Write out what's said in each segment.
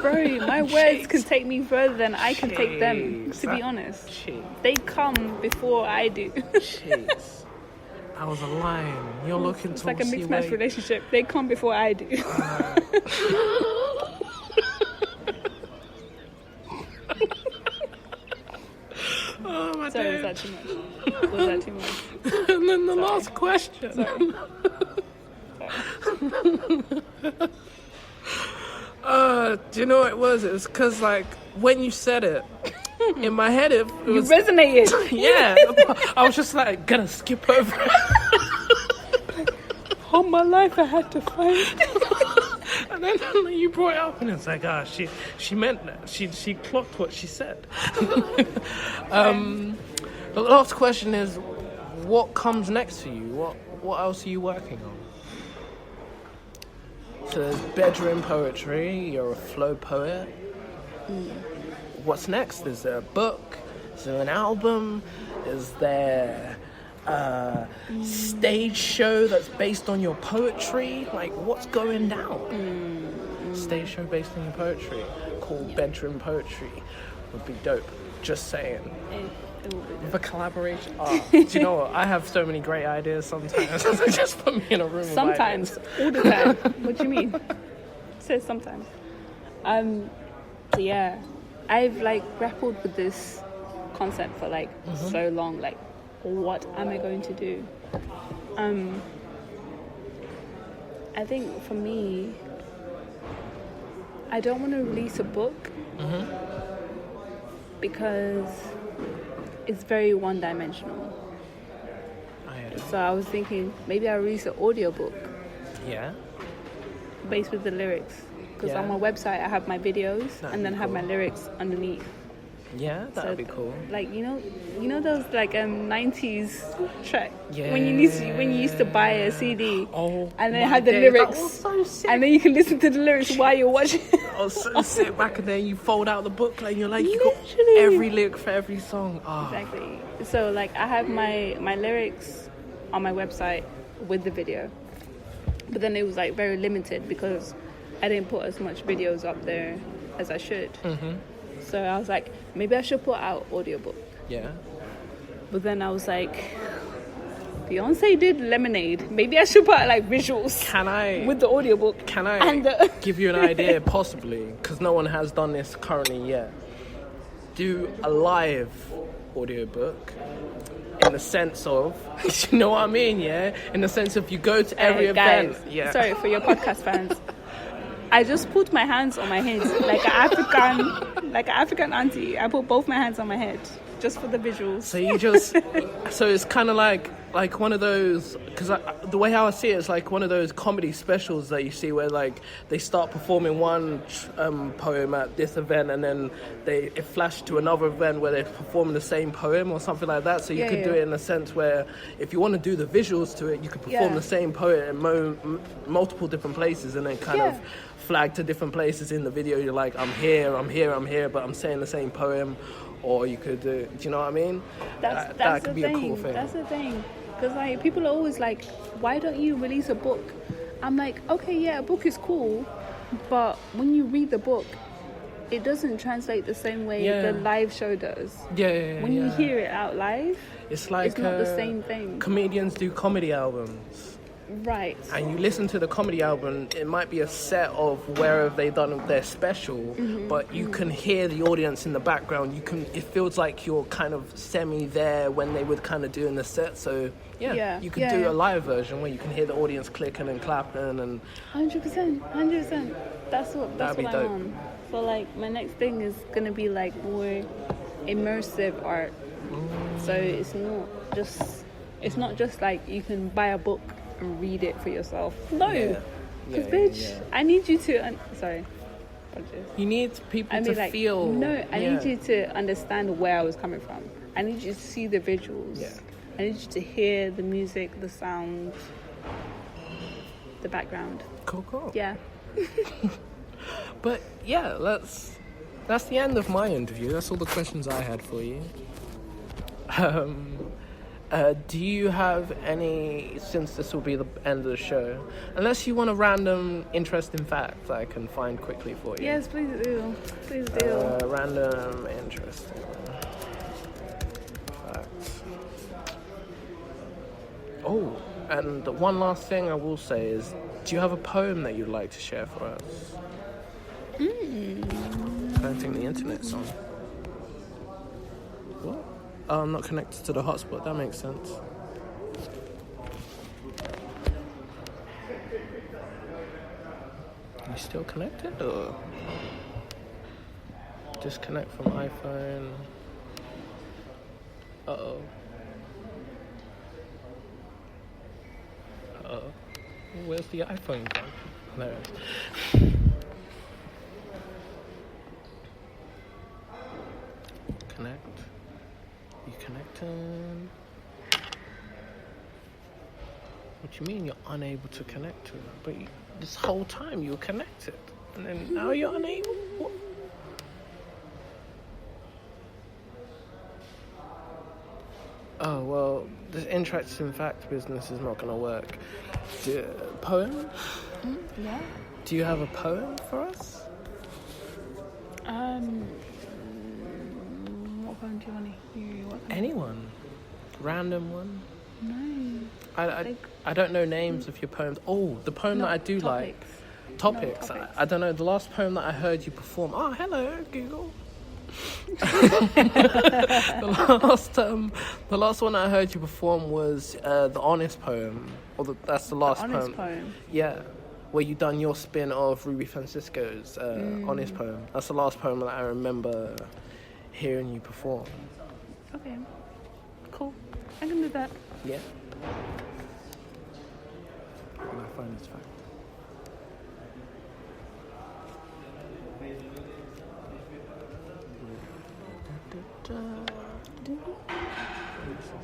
Bro, my words can take me further than I can take them, to be honest. Jeez. They come before I do. Jeez. That was a line. You're looking It's to like a mixed match relationship. They come before I do. Oh my Sorry, days. was that too much? Was that too much? And then the last question. Sorry. Do you know what it was? It was because, like, when you said it, in my head, it You was... resonated. Yeah. I was just, like, gonna skip over it. All my life I had to fight. And then you brought it up, and it's like, she meant that. She clocked what she said. The last question is, what comes next for you? What else are you working on? So there's bedroom poetry. You're a flow poet. What's next? Is there a book? Is there an album? Is there a stage show that's based on your poetry? Like, what's going down? Stage show based on your poetry called Bedroom Poetry would be dope. Just saying. It will be good. The collaboration. Oh, do you know what? I have so many great ideas sometimes. Just put me in a room. Sometimes, all the time. What do you mean? Says sometimes. So yeah, I've like grappled with this concept for like so long. Like, what am I going to do? I think for me, I don't want to release a book because it's very one-dimensional. So I was thinking maybe I'll release an audiobook. Yeah. Based with the lyrics. Because on my website I have my videos and then have my lyrics underneath. Yeah, that'd be cool. Like you know those like 90s track Yeah. when you used to buy a CD and then had the That lyrics was so sick. and then you can listen to the lyrics while you're watching. I was so sick back in there. You fold out the booklet and you're like, you Literally. got every lyric for every song. Oh. Exactly. So like I have my lyrics on my website with the video, but then it was like very limited because I didn't put as much videos up there as I should. So I was like, maybe I should put out audiobook. Yeah. But then I was like, Beyonce did Lemonade. Maybe I should put out like visuals. Can I? With the audiobook. Can I And give you an idea, possibly, because no one has done this currently yet? Do a live audiobook in the sense of, you know what I mean, yeah? In the sense of you go to every event. Guys, Yeah. sorry for your podcast fans. I just put my hands on my head like an African auntie. I put both my hands on my head just for the visuals. So you just, so it's kind of like one of those, because the way how I see it is like one of those comedy specials that you see where like they start performing one poem at this event and then it flashes to another event where they're performing the same poem or something like that. So you could do it in a sense where if you want to do the visuals to it, you could perform the same poem in multiple different places and then kind of flag to different places in the video. You're like, I'm here, but I'm saying the same poem. Or you could do you know what I mean? That could be a cool thing. That's the thing. Because like people are always like, why don't you release a book? I'm like, okay, yeah, a book is cool, but when you read the book, it doesn't translate the same way the live show does. When you hear it out live, it's like it's not the same thing. Comedians do comedy albums. Right. And you listen to the comedy album, it might be a set of wherever they've done their special, but you can hear the audience in the background. It feels like you're kind of semi there when they would kind of do in the set. So you could do a live version where you can hear the audience clicking and clapping and 100%. That's what I'm dope. on. So like my next thing is gonna be like more immersive art. So it's not just like you can buy a book and read it for yourself. No, because I need you to. Sorry, apologies. You need people to feel. No, I need you to understand where I was coming from. I need you to see the visuals. Yeah. I need you to hear the music, the sound, the background. Cool. Yeah. But yeah, that's the end of my interview. That's all the questions I had for you. Do you have any, since this will be the end of the show, unless you want a random interesting fact that I can find quickly for you? Yes, please do. Please do. Random interesting fact. Oh, and one last thing I will say is, do you have a poem that you'd like to share for us? I don't think the internet's on. What? Oh, I'm not connected to the hotspot. That makes sense. Are you still connected, or disconnect from iPhone? Uh-oh. Uh-oh. Where's the iPhone gone? There it is. Connect. You connecting? What do you mean you're unable to connect to it? But this whole time you were connected, and then now you're unable? What? Oh, well, this interesting fact business is not going to work. Poem? Yeah. Do you have a poem for us? What poem do you want to hear? Anyone. Random one. No. I don't know names of your poems. Oh, the poem that I do like. Topics. No, topics. I don't know. The last poem that I heard you perform. Oh, hello, Google. The last one I heard you perform was the Honest poem. That's the last Honest poem. Yeah. Where you done your spin of Ruby Francisco's Honest poem. That's the last poem that I remember hearing you perform. Okay. Cool. I can do that. Yeah. Can I find this fact?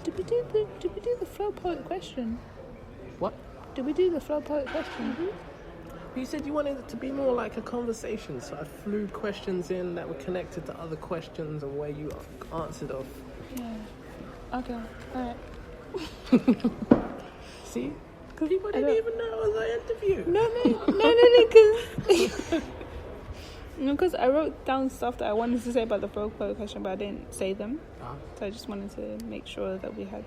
Did we do the FLOpoet question? What? Did we do the FLOpoet question? Mm-hmm. You said you wanted it to be more like a conversation, so I flew questions in that were connected to other questions and where you answered off. Yeah. Okay. Alright. See? Because people didn't even know it was an interview. No, because I wrote down stuff that I wanted to say about the FLOpoet question, but I didn't say them. So I just wanted to make sure that we had...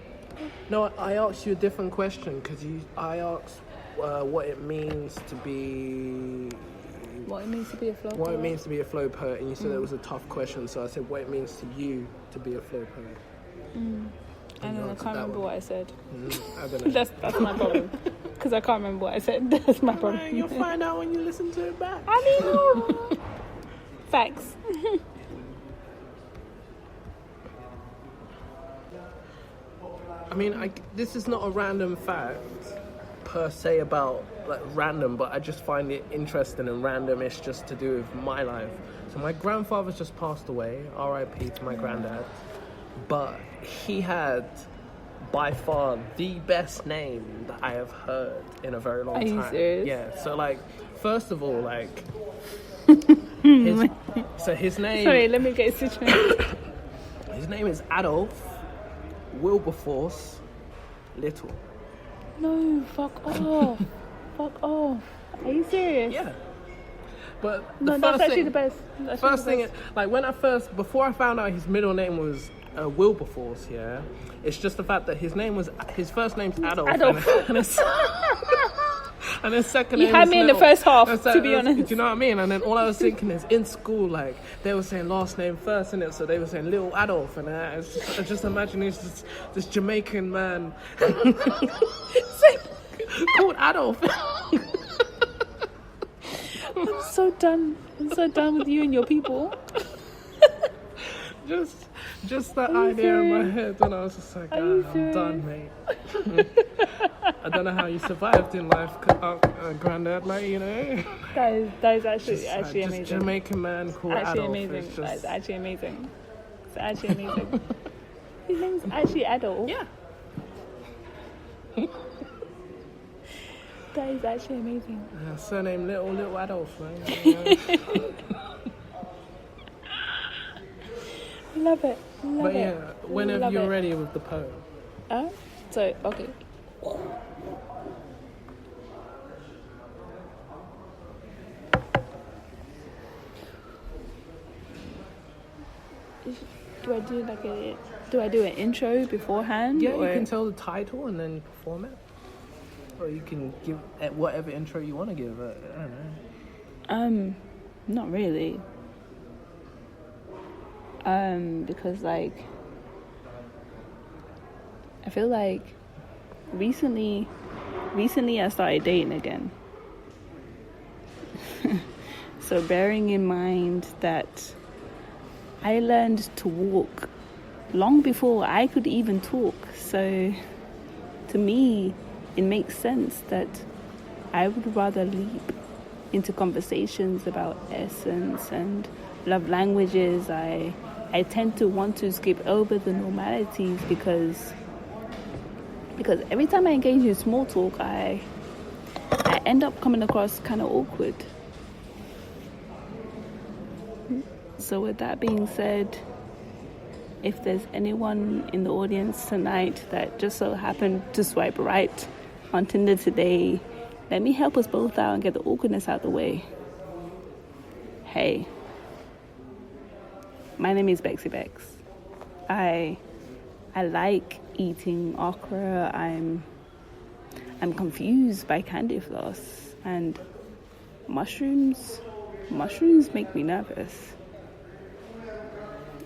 No, I asked you a different question, because I asked what it means to be... What it means to be a FLOpoet? What it means to be a FLOpoet, and you said it was a tough question, so I said what it means to you to be a FLOpoet. I don't know, I can't remember what I said. I don't know. That's my problem. Because I can't remember what I said. That's my problem. You'll find out when you listen to it back. I know. Facts. I mean, this is not a random fact per se about like random, but I just find it interesting and random-ish just to do with my life. So my grandfather's just passed away, R.I.P. to my granddad, but he had by far the best name that I have heard in a very long time. Are you serious? Yeah, so like, first of all, like, his name... Sorry, let me get situated. His name is Adolf Wilberforce Little. No, fuck off. Fuck off. Are you serious? Yeah. But that's actually the best. First thing is, like, before I found out his middle name was Wilberforce, yeah, it's just the fact that his first name's Adolf. And his second name You had is me in Little. the first half, to be honest. Do you know what I mean? And then all I was thinking is, in school, like, they were saying last name first, innit? So they were saying Little Adolf, and I just imagine he's this Jamaican man called Adolf. I'm so done with you and your people. Just that idea in my head, and I was just like, I'm done, mate. I don't know how you survived in life, Granddad, like, you know. That is actually amazing. Just Jamaican man called actually Adolf. Amazing. That's actually amazing. It's actually amazing. His name's actually Adolf. Yeah. That is actually amazing. Surname Little Adolf, man. Yeah. Love it. But yeah, whenever you're ready with the poem. So, okay. Do I do an intro beforehand? Yeah, or? you can tell the title and then perform it. Or you can give whatever intro you want to give. I don't know. Not really. Because like, I feel like recently I started dating again. So bearing in mind that I learned to walk long before I could even talk. So to me, it makes sense that I would rather leap into conversations about essence and love languages. I tend to want to skip over the normalities because every time I engage in small talk, I end up coming across kind of awkward. So with that being said, if there's anyone in the audience tonight that just so happened to swipe right on Tinder today, let me help us both out and get the awkwardness out the way. Hey, my name is Becksy Becks. I like eating okra. I'm confused by candy floss, and mushrooms make me nervous.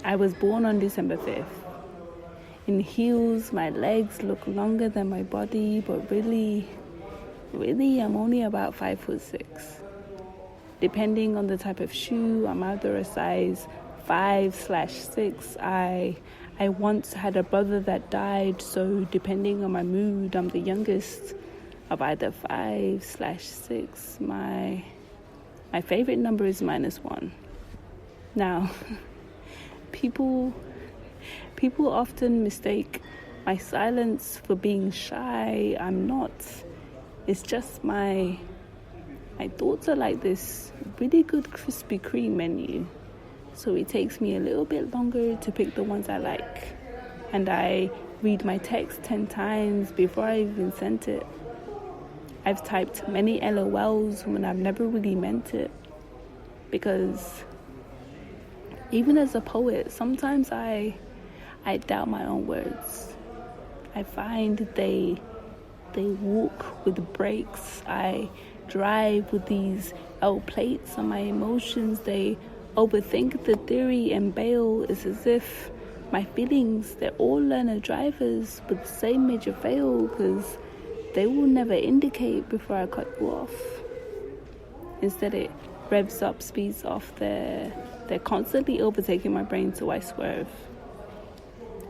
I was born on December 5th. In heels, my legs look longer than my body, but really, I'm only about 5'6". Depending on the type of shoe, I'm either a size 5/6. I once had a brother that died, so depending on my mood, I'm the youngest of either 5/6. My favorite number is -1. Now, people often mistake my silence for being shy. I'm not. It's just my thoughts are like this really good Krispy Kreme menu. So it takes me a little bit longer to pick the ones I like. And I read my text 10 times before I even sent it. I've typed many LOLs when I've never really meant it. Because even as a poet, sometimes I doubt my own words. I find they walk with brakes. I drive with these L plates on my emotions. They overthink the theory and bail. It's as if my feelings, they're all learner drivers with the same major fail, because they will never indicate before I cut you off. Instead, it revs up, speeds off. They're constantly overtaking my brain, so I swerve.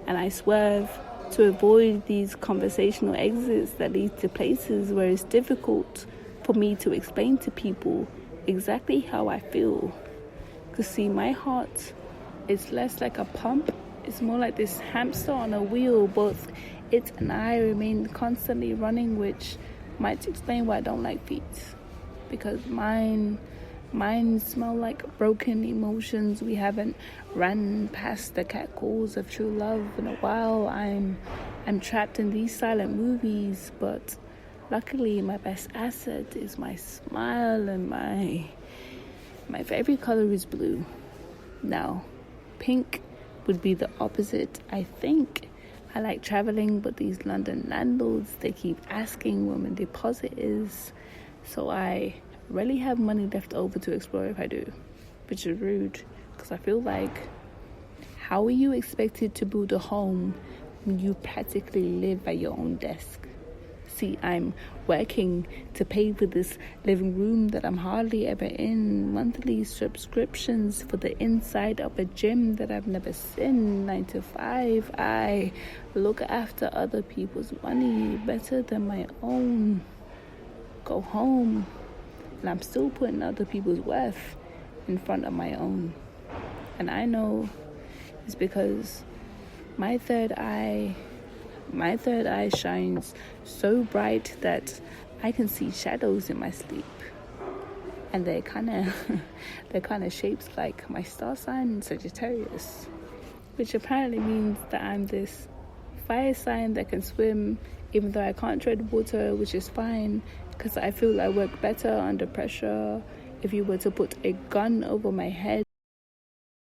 And I swerve to avoid these conversational exits that lead to places where it's difficult for me to explain to people exactly how I feel. Because see, my heart is less like a pump. It's more like this hamster on a wheel. Both it and I remain constantly running, which might explain why I don't like feet. Because mine smell like broken emotions. We haven't ran past the catcalls of true love in a while. I'm trapped in these silent movies, but luckily my best asset is my smile, and my favorite color is blue. Now, pink would be the opposite, I think. I like traveling, but these London landlords, they keep asking when my deposit is, so I rarely have money left over to explore if I do, which is rude, because I feel like, how are you expected to build a home when you practically live at your own desk? See, I'm working to pay for this living room that I'm hardly ever in, monthly subscriptions for the inside of a gym that I've never seen, 9 to 5. I look after other people's money better than my own. Go home, and I'm still putting other people's worth in front of my own. And I know it's because my third eye shines so bright that I can see shadows in my sleep, and they're kind of shaped like my star sign, Sagittarius, which apparently means that I'm this fire sign that can swim, even though I can't tread water, which is fine, because I feel I work better under pressure. If you were to put a gun over my head,